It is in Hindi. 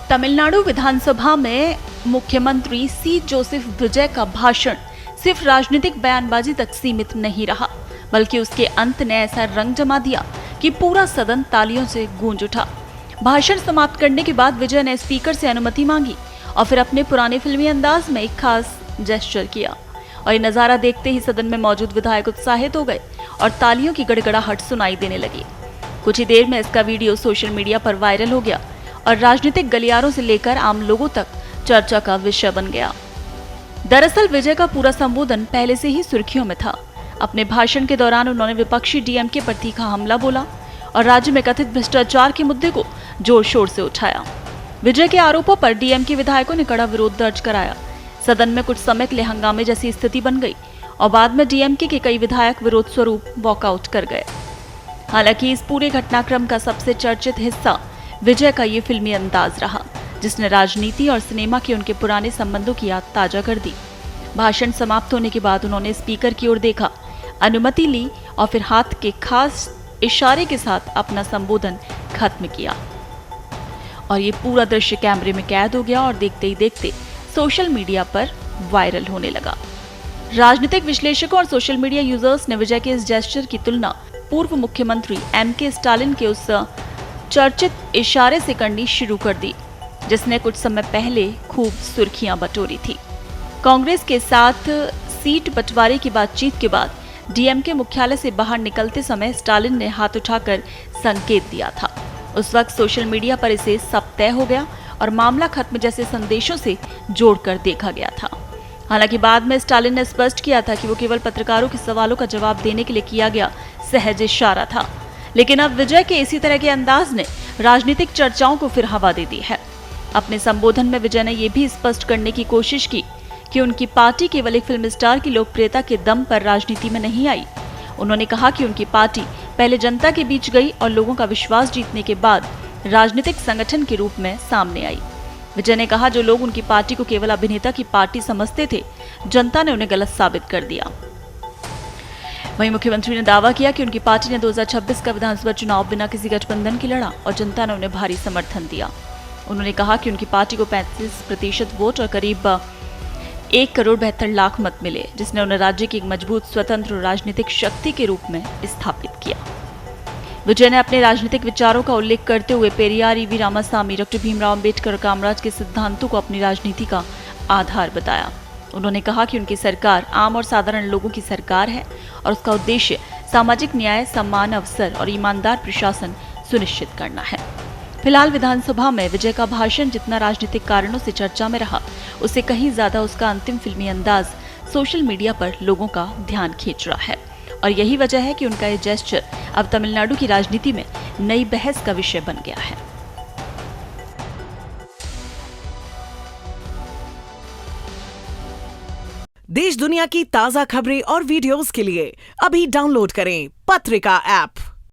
तमिलनाडु विधानसभा में मुख्यमंत्री सी जोसेफ विजय का भाषण सिर्फ राजनीतिक बयानबाजी तक सीमित नहीं रहा, बल्कि उसके अंत ने ऐसा रंग जमा दिया कि पूरा सदन तालियों से गूंज उठा। भाषण समाप्त करने के बाद विजय ने स्पीकर से अनुमति मांगी और फिर अपने पुराने फिल्मी अंदाज में एक खास जेस्चर किया और ये नजारा देखते ही सदन में मौजूद विधायक उत्साहित हो गए और तालियों की गड़गड़ाहट सुनाई देने लगी। कुछ ही देर में इसका वीडियो सोशल मीडिया पर वायरल हो गया और राजनीतिक गलियारों से लेकर आम लोगों तक चर्चा का विषय बन गया। दरअसल विजय का पूरा संबोधन पहले से ही सुर्खियों में था। अपने भाषण के दौरान उन्होंने विपक्षी डीएमके पर तीखा हमला बोला और राज्य में कथित भ्रष्टाचार के मुद्दे को जोर शोर से उठाया। विजय के आरोपों पर डीएमके विधायकों ने कड़ा विरोध दर्ज कराया। सदन में कुछ समय के लिए हंगामे जैसी स्थिति बन गई और बाद में डीएमके के कई विधायक विरोध स्वरूप वॉकआउट कर गए। हालांकि इस पूरे घटनाक्रम का सबसे चर्चित हिस्सा विजय का ये फिल्मी अंदाज रहा, जिसने राजनीति और सिनेमा के उनके पुराने संबंधों की याद ताजा कर दी। भाषण समाप्त होने के बाद उन्होंने स्पीकर की ओर देखा, अनुमति ली और फिर हाथ के खास इशारे के साथ अपना संबोधन खत्म किया और ये पूरा दृश्य कैमरे में कैद हो गया और देखते ही देखते सोशल मीडिया पर वायरल होने लगा। राजनीतिक विश्लेषकों और सोशल मीडिया यूजर्स ने विजय के इस जेस्चर की तुलना पूर्व मुख्यमंत्री एमके स्टालिन के उस चर्चित इशारे से करनी शुरू कर दी, जिसने कुछ समय पहले खूब सुर्खियां बटोरी थी। कांग्रेस के साथ सीट बंटवारे की बातचीत के बाद डीएमके मुख्यालय से बाहर निकलते समय स्टालिन ने हाथ उठाकर संकेत दिया था। उस वक्त सोशल मीडिया पर इसे सब तय हो गया और मामला खत्म जैसे संदेशों से जोड़कर देखा गया था। हालांकि बाद में स्टालिन ने स्पष्ट किया था कि वो केवल पत्रकारों के सवालों का जवाब देने के लिए किया गया सहज इशारा था। लेकिन अब विजय के इसी तरह के अंदाज ने राजनीतिक चर्चाओं को फिर हवा दे दी है। अपने संबोधन में विजय ने यह भी स्पष्ट करने की कोशिश की कि उनकी पार्टी केवल एक फिल्म स्टार की लोकप्रियता के दम पर राजनीति में नहीं आई। उन्होंने कहा कि उनकी पार्टी पहले जनता के बीच गई और लोगों का विश्वास जीतने के बाद राजनीतिक संगठन के रूप में सामने आई। विजय ने कहा, जो लोग उनकी पार्टी को केवल अभिनेता की पार्टी समझते थे, जनता ने उन्हें गलत साबित कर दिया। वहीं मुख्यमंत्री ने दावा किया कि उनकी पार्टी ने 2026 का विधानसभा चुनाव बिना किसी गठबंधन के लड़ा और जनता ने उन्हें भारी समर्थन दिया। उन्होंने कहा कि उनकी पार्टी को 35% वोट और करीब 1,72,00,000 मत मिले, जिसने उन्हें राज्य की एक मजबूत स्वतंत्र राजनीतिक शक्ति के रूप में स्थापित किया। विजय ने अपने राजनीतिक विचारों का उल्लेख करते हुए पेरियार, ईवी रामासामी, डॉक्टर भीमराव अंबेडकर और कामराज के सिद्धांतों को अपनी राजनीति का आधार बताया। उन्होंने कहा कि उनकी सरकार आम और साधारण लोगों की सरकार है और उसका उद्देश्य सामाजिक न्याय, समान अवसर और ईमानदार प्रशासन सुनिश्चित करना है। फिलहाल विधानसभा में विजय का भाषण जितना राजनीतिक कारणों से चर्चा में रहा, उससे कहीं ज्यादा उसका अंतिम फिल्मी अंदाज सोशल मीडिया पर लोगों का ध्यान खींच रहा है और यही वजह है कि उनका ये जेस्चर अब तमिलनाडु की राजनीति में नई बहस का विषय बन गया है। देश दुनिया की ताजा खबरें और वीडियोस के लिए अभी डाउनलोड करें पत्रिका ऐप।